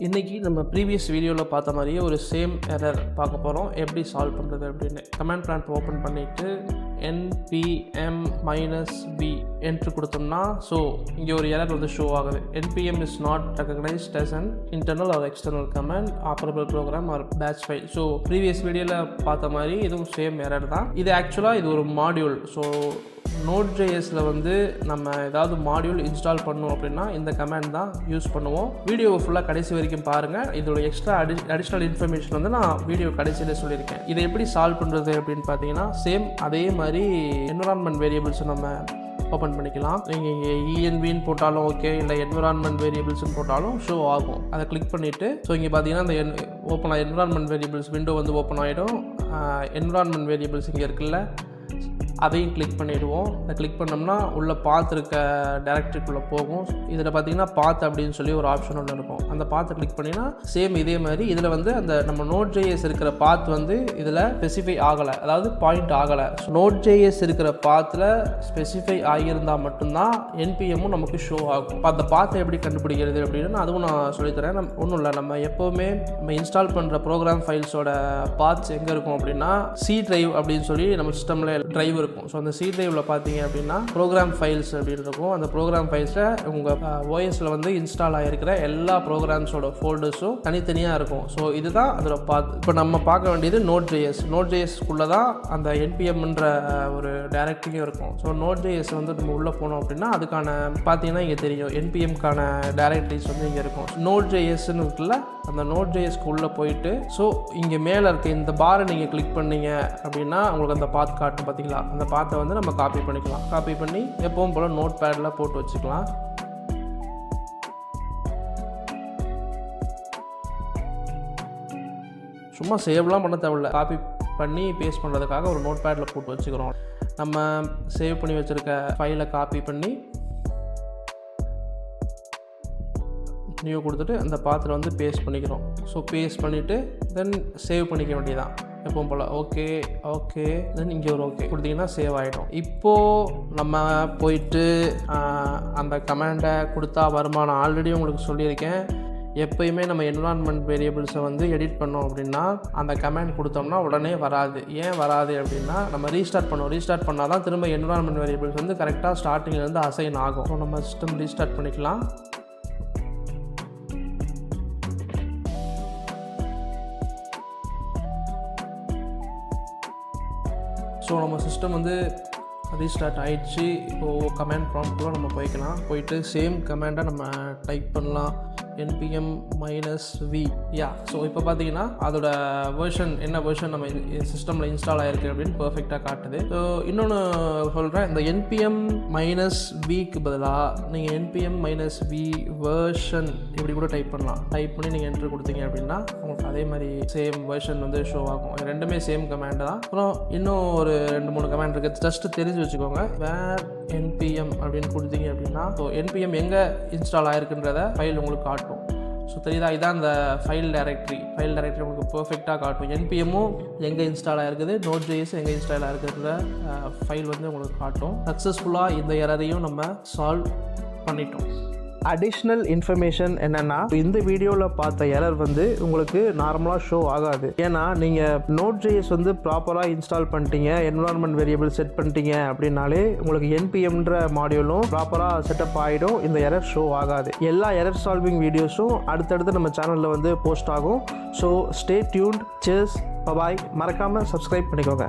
இன்றைக்கி நம்ம ப்ரீவியஸ் வீடியோவில் பார்த்த மாதிரியே ஒரு சேம் எரர் பார்க்க போகிறோம். எப்படி சால்வ் பண்ணுறது அப்படின்னு கமாண்ட் ப்ராம்ப்ட் ஓப்பன் பண்ணிவிட்டு npm -v என்ட்ரு கொடுத்தோம்னா ஸோ இங்கே ஒரு எரர் வந்து ஷோ ஆகுது. npm is not recognised as an internal or external command, operable program or batch file. So previous வீடியோவில் பார்த்த மாதிரி இதுவும் சேம் எரர் தான். இது ஆக்சுவலாக இது ஒரு மாடியூல். ஸோ Node.jsல வந்து நம்ம ஏதாவது மாடியூல் இன்ஸ்டால் பண்ணோம் அப்படின்னா இந்த கமாண்ட் தான் யூஸ் பண்ணுவோம். வீடியோவை ஃபுல்லாக கடைசி வரைக்கும் பாருங்கள். இதோட எக்ஸ்ட்ரா அடிஷ்னல் இன்ஃபர்மேஷன் வந்து நான் வீடியோ கடைசியில் சொல்லியிருக்கேன். இதை எப்படி சால்வ் பண்ணுறது அப்படின்னு பார்த்தீங்கன்னா சேம் அதே மாதிரி என்விரான்மெண்ட் வேரியபிள்ஸை நம்ம ஓப்பன் பண்ணிக்கலாம். நீங்கள் இங்கே envன்னு போட்டாலும் ஓகே, இல்லை என்விரான்மெண்ட் வேரியபிள்ஸ்னு போட்டாலும் ஷோ ஆகும். அதை கிளிக் பண்ணிவிட்டு ஸோ இங்கே பார்த்தீங்கன்னா இந்த ஓப்பன் என்விரான்மெண்ட் வேரியபிள்ஸ் விண்டோ வந்து ஓப்பன் ஆகிடும். என்விரான்மெண்ட் வேரியபிள்ஸ் இங்கே இருக்குல்ல, அதையும் கிளிக் பண்ணிவிடுவோம். அதை கிளிக் பண்ணோம்னா உள்ளே பாத் இருக்க டைரக்டரிக்குள்ளே போகும். இதில் பார்த்தீங்கன்னா பாத் அப்படின்னு சொல்லி ஒரு ஆப்ஷன் ஒன்று இருக்கும். அந்த பாத்தை கிளிக் பண்ணினா சேம் இதே மாதிரி இதில் வந்து அந்த நம்ம Node.js இருக்கிற பாத் வந்து இதில் ஸ்பெசிஃபை ஆகலை, அதாவது பாயிண்ட் ஆகலை. Node.js இருக்கிற பாத்தில் ஸ்பெசிஃபை ஆகியிருந்தால் மட்டும்தான் என்பிஎம்மும் நமக்கு ஷோ ஆகும். இப்போ அந்த பாத்தை எப்படி கண்டுபிடிக்கிறது அப்படின்னு அதுவும் நான் சொல்லித்தரேன். ஒன்றும் இல்லை, நம்ம எப்போவுமே நம்ம இன்ஸ்டால் பண்ணுற ப்ரோக்ராம் ஃபைல்ஸோட பாத்ஸ் எங்கே இருக்கும் அப்படின்னா சி டிரைவ் அப்படின்னு சொல்லி நம்ம சிஸ்டமில் டிரைவ் இருக்கும். ஸோ அந்த சி டிரைவில் பார்த்தீங்க அப்படின்னா ப்ரோக்ராம் ஃபைல்ஸ் அப்படின்னு இருக்கும். அந்த ப்ரோக்ராம் ஃபைல்ஸில் உங்கள் ஓஎஸில் வந்து இன்ஸ்டால் ஆகிருக்கிற எல்லா ப்ரோக்ராம்ஸோட ஃபோல்டர்ஸும் தனித்தனியாக இருக்கும். ஸோ இதுதான் அதோட பாத். இப்போ நம்ம பார்க்க வேண்டியது Node.jsக்குள்ளே தான் அந்த என்பிஎம்ன்ற ஒரு டைரக்டரியும் இருக்கும். ஸோ Node.js வந்து நம்ம உள்ளே போனோம் அப்படின்னா அதுக்கான பார்த்தீங்கன்னா இங்கே தெரியும் என்பிஎம்க்கான டைரக்டரிஸ் வந்து இங்கே இருக்கும். Node.jsன்னு இருக்குல்ல, அந்த Node.jsக்கு உள்ளே போயிட்டு ஸோ இங்கே மேலே இருக்க இந்த பாரை நீங்கள் கிளிக் பண்ணீங்க அப்படின்னா உங்களுக்கு அந்த பாத் காட்டும். பார்த்தீங்களா, அந்த பாத்தை வந்து நம்ம காப்பி பண்ணிக்கலாம். காப்பி பண்ணி எப்பவும் போல் நோட் பேடில் போட்டு வச்சுக்கலாம். சும்மா சேவ்லாம் பண்ண தேவையில்ல, காப்பி பண்ணி பேஸ்ட் பண்ணுறதுக்காக ஒரு நோட் பேடில் போட்டு வச்சுக்கிறோம். நம்ம சேவ் பண்ணி வச்சுருக்க ஃபைலை காப்பி பண்ணி நியூ கொடுத்துட்டு அந்த பாத்தில் வந்து பேஸ்ட் பண்ணிக்கிறோம். ஸோ பேஸ்ட் பண்ணிவிட்டு தென் சேவ் பண்ணிக்க வேண்டியதான் எப்பவும் போல். ஓகே தென் இங்கே ஒரு ஓகே கொடுத்தீங்கன்னா சேவ் ஆகிடும். இப்போது நம்ம போயிட்டு அந்த கமாண்டை கொடுத்தா வருமானம் ஆல்ரெடி உங்களுக்கு சொல்லியிருக்கேன். எப்போயுமே நம்ம என்விரான்மெண்ட் வேரியபிள்ஸை வந்து எடிட் பண்ணோம் அப்படின்னா அந்த கமாண்ட் கொடுத்தோம்னா உடனே வராது. ஏன் வராது அப்படின்னா நம்ம ரீஸ்டார்ட் பண்ணுவோம். ரீஸ்டார்ட் பண்ணால் தான் திரும்ப என்விரான்மெண்ட் வேரியபிள்ஸ் வந்து கரெக்டாக ஸ்டார்டிங்லேருந்து அசைன் ஆகும். ஸோ நம்ம சிஸ்டம் ரீஸ்டார்ட் பண்ணிக்கலாம். ஸோ நம்ம சிஸ்டம் வந்து ரீஸ்டார்ட் ஆகிடுச்சு. இப்போது கமாண்ட் ப்ராம்ப்ட்குள்ளே நம்ம போயிட்டு சேம் கமாண்டை நம்ம டைப் பண்ணலாம். npm -v ஸோ இப்போ பார்த்தீங்கன்னா அதோட வெர்ஷன் என்ன வெர்ஷன் நம்ம சிஸ்டமில் இன்ஸ்டால் ஆகிருக்கு அப்படின்னு பர்ஃபெக்டாக காட்டுது. ஸோ இன்னொன்று சொல்கிறேன், இந்த npm -vக்கு பதிலாக நீங்கள் npm -v வெர்ஷன் இப்படி கூட டைப் பண்ணலாம். டைப் பண்ணி நீங்கள் என்ட்ரு கொடுத்தீங்க அப்படின்னா உங்களுக்கு அதே மாதிரி சேம் வெர்ஷன் வந்து ஷோ ஆகும். ரெண்டுமே சேம் கமாண்டு தான். அப்புறம் இன்னும் ஒரு 2-3 கமாண்ட் இருக்குது, ஜஸ்ட்டு தெரிஞ்சு வச்சுக்கோங்க. வேர் npm அப்படின்னு கொடுத்தீங்க அப்படின்னா ஸோ npm எங்கே இன்ஸ்டால் ஆகிருக்குன்றத ஃபைல் உங்களுக்கு காட்டும். ஸோ தெரியுதா, இதான் அந்த ஃபைல் டைரக்டரி உங்களுக்கு பர்ஃபெக்டாக காட்டும். என்பிஎம்மும் எங்கே இன்ஸ்டால் ஆகிருக்குது, Node.js எங்கே இன்ஸ்டால் ஆகிருக்குற ஃபைல் வந்து உங்களுக்கு காட்டும். சக்ஸஸ்ஃபுல்லாக இந்த எரரையும் நம்ம சால்வ் பண்ணிட்டோம். அடிஷ்னல் இன்ஃபர்மேஷன் என்னென்னா, இந்த வீடியோவில் பார்த்த எரர் வந்து உங்களுக்கு நார்மலாக ஷோ ஆகாது. ஏன்னா நீங்கள் Node.js வந்து ப்ராப்பராக இன்ஸ்டால் பண்ணிட்டீங்க, என்விரான்மெண்ட் வேரியபிள் செட் பண்ணிட்டீங்க அப்படின்னாலே உங்களுக்கு என்பிஎம்ன்ற மாடியூலும் ப்ராப்பராக செட்டப் ஆகிடும். இந்த எரர் ஷோ ஆகாது. எல்லா எரர் சால்விங் வீடியோஸும் அடுத்தடுத்து நம்ம சேனலில் வந்து போஸ்ட் ஆகும். So stay tuned. சியர்ஸ், பாய். மறக்காமல் சப்ஸ்கிரைப் பண்ணிக்கோங்க.